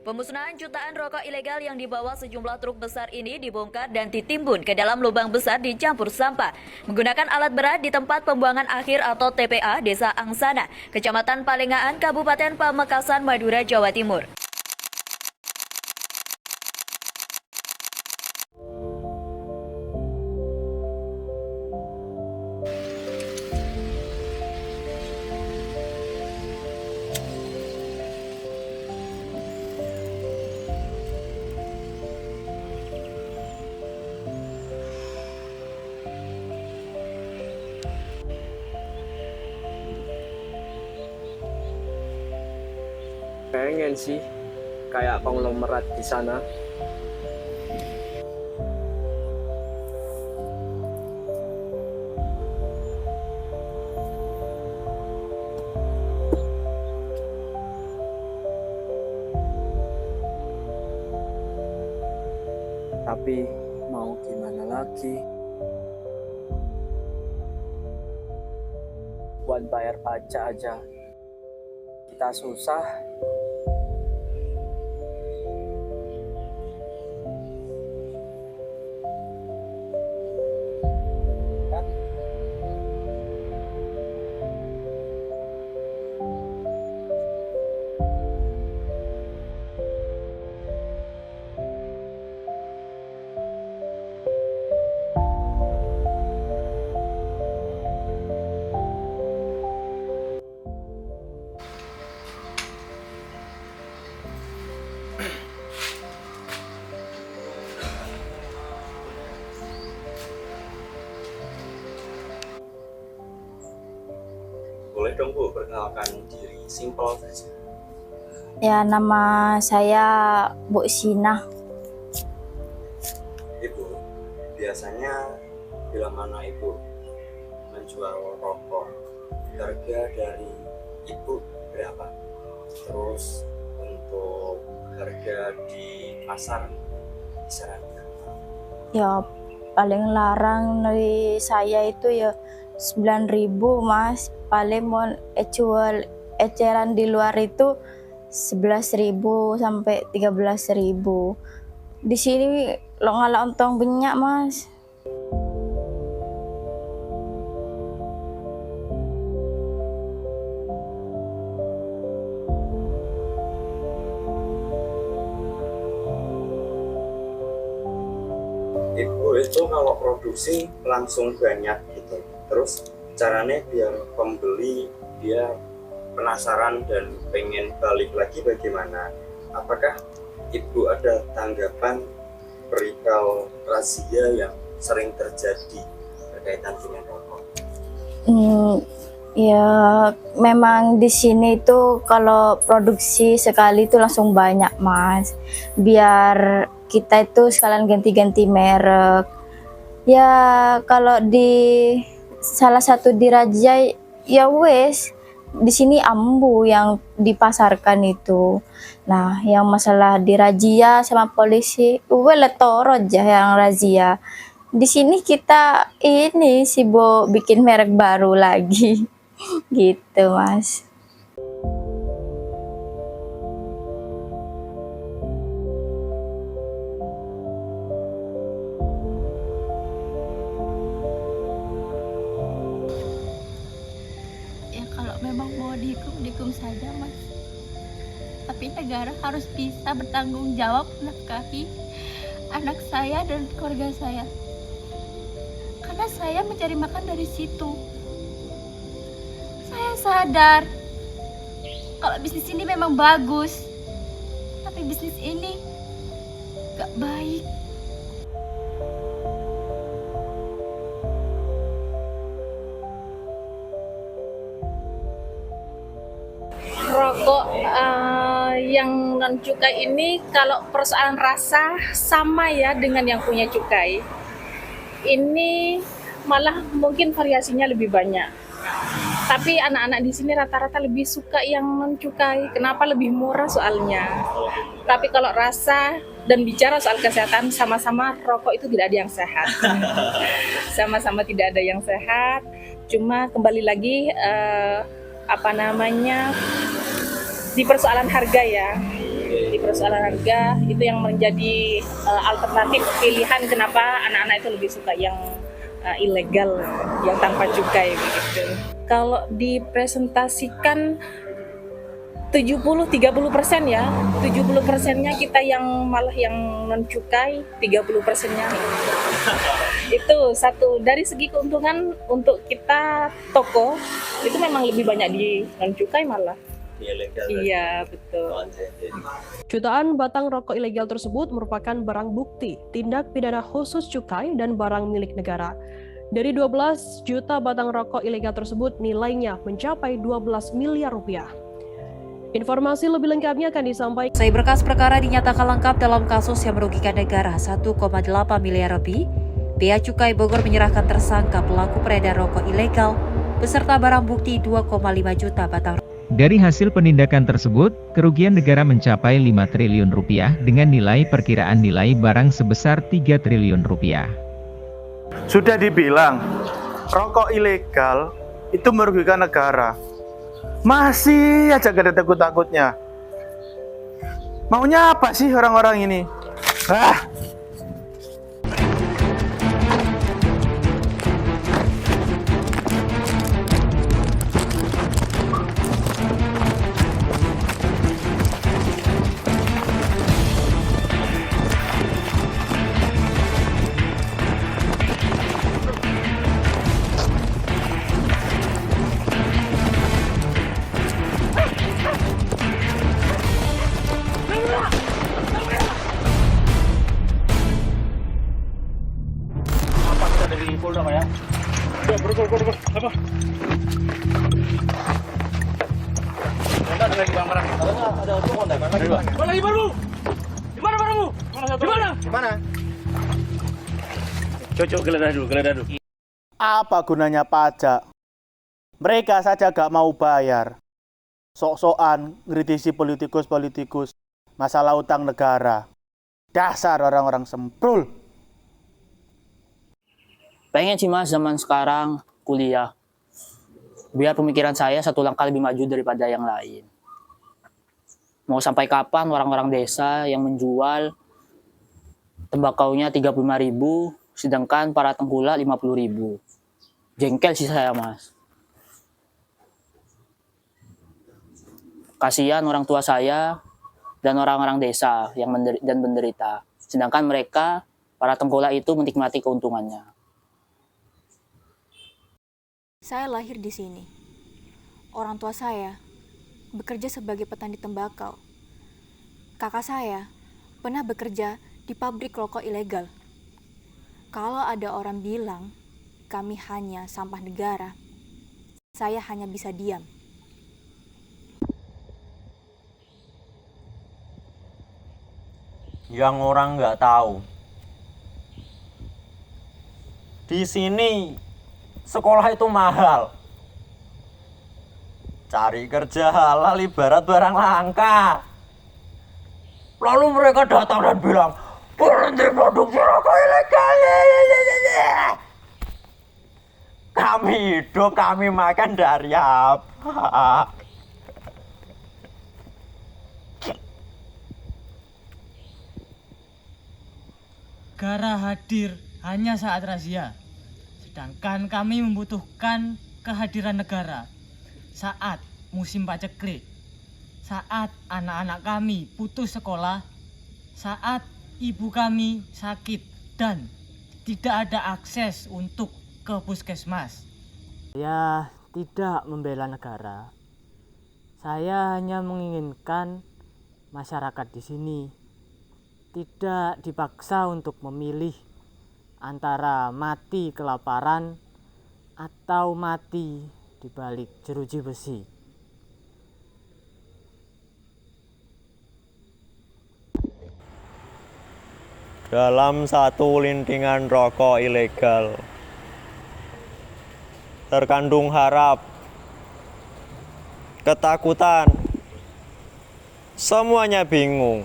Pemusnahan jutaan rokok ilegal yang dibawa sejumlah truk besar ini dibongkar dan ditimbun ke dalam lubang besar dicampur sampah. Menggunakan alat berat di tempat pembuangan akhir atau TPA Desa Angsana, Kecamatan Palengaan, Kabupaten Pamekasan, Madura, Jawa Timur. Pengen sih kayak konglomerat di sana. Tapi mau gimana lagi? Buat bayar pajak aja kita susah. Boleh dong Bu, perkenalkan diri simpel saja. Ya, nama saya Bu Sina. Ibu, biasanya bila mana Ibu menjual rokok, harga dari Ibu berapa? Terus untuk harga di pasar kisaran berapa? Ya, paling larang dari saya itu ya 9.000, Mas. Paling mau jual eceran di luar itu 11.000 sampai 13.000. Di sini lo ngalah untung banyak, Mas. Ibu itu kalau produksi langsung banyak gitu. Terus caranya biar pembeli dia penasaran dan pengen balik lagi bagaimana? Apakah Ibu ada tanggapan perihal razia yang sering terjadi berkaitan dengan rokok? Ya, memang di sini itu kalau produksi sekali itu langsung banyak, Mas. Biar kita itu sekalian ganti-ganti merek. Ya, kalau di salah satu dirajia ya wes di sini ambu yang dipasarkan itu. Nah, yang masalah dirazia sama polisi, letoro aja yang razia. Di sini kita ini sibuk bikin merek baru lagi. Gitu, Mas. Ya kalau memang mau dihukum saja, Mas. Tapi negara harus bisa bertanggung jawab menafkahi anak saya dan keluarga saya. Karena saya mencari makan dari situ. Saya sadar kalau bisnis ini memang bagus, tapi bisnis ini gak baik. Rokok yang non cukai ini kalau persoalan rasa sama ya dengan yang punya cukai. Ini malah mungkin variasinya lebih banyak. Tapi anak-anak di sini rata-rata lebih suka yang non cukai. Kenapa? Lebih murah soalnya. Tapi kalau rasa dan bicara soal kesehatan, sama-sama rokok itu tidak ada yang sehat. Sama-sama tidak ada yang sehat. Cuma kembali lagi di persoalan harga ya. Di persoalan harga itu yang menjadi alternatif pilihan kenapa anak-anak itu lebih suka yang ilegal, yang tanpa cukai begitu. Kalau dipresentasikan 70-30% ya, 70%-nya kita yang malah yang non cukai, 30%-nya itu satu. Dari segi keuntungan untuk kita toko itu memang lebih banyak di non cukai malah. Iya betul. Jutaan batang rokok ilegal tersebut merupakan barang bukti tindak pidana khusus cukai dan barang milik negara. Dari 12 juta batang rokok ilegal tersebut nilainya mencapai 12 miliar rupiah. Informasi lebih lengkapnya akan disampaikan. Usai berkas perkara dinyatakan lengkap dalam kasus yang merugikan negara 1,8 miliar lebih, Bea Cukai Bogor menyerahkan tersangka pelaku peredar rokok ilegal beserta barang bukti 2,5 juta batang. Dari hasil penindakan tersebut, kerugian negara mencapai 5 triliun rupiah dengan nilai perkiraan nilai barang sebesar 3 triliun rupiah. Sudah dibilang, rokok ilegal itu merugikan negara. Masih aja gak ada takut-takutnya. Maunya apa sih orang-orang ini? Apa gunanya pajak? Mereka saja gak mau bayar. Sok-sokan ngritisi politikus-politikus masalah utang negara. Dasar orang-orang semprul. Pengen sih mas zaman sekarang kuliah, biar pemikiran saya satu langkah lebih maju daripada yang lain. Mau sampai kapan orang-orang desa yang menjual tembakaunya 35.000, sedangkan para tengkulak 50.000. Jengkel sih saya mas. Kasihan orang tua saya dan orang-orang desa yang menderita. Sedangkan mereka, para tengkulak itu menikmati keuntungannya. Saya lahir di sini. Orang tua saya bekerja sebagai petani tembakau. Kakak saya pernah bekerja di pabrik rokok ilegal. Kalau ada orang bilang kami hanya sampah negara, saya hanya bisa diam. Yang orang nggak tahu, di sini sekolah itu mahal. Cari kerja halal ibarat barang langka. Lalu mereka datang dan bilang, berhenti produksi rokok ilegal. Kami hidup, kami makan dari apa? Negara hadir hanya saat razia. Sedangkan kami membutuhkan kehadiran negara saat musim paceklik, saat anak-anak kami putus sekolah, saat ibu kami sakit dan tidak ada akses untuk ke puskesmas. Saya tidak membela negara. Saya hanya menginginkan masyarakat di sini tidak dipaksa untuk memilih antara mati kelaparan atau mati di balik jeruji besi. Dalam satu lintingan rokok ilegal terkandung harap, ketakutan, semuanya bingung.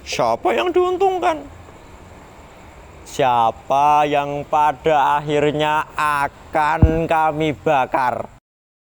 Siapa yang diuntungkan? Siapa yang pada akhirnya akan kami bakar?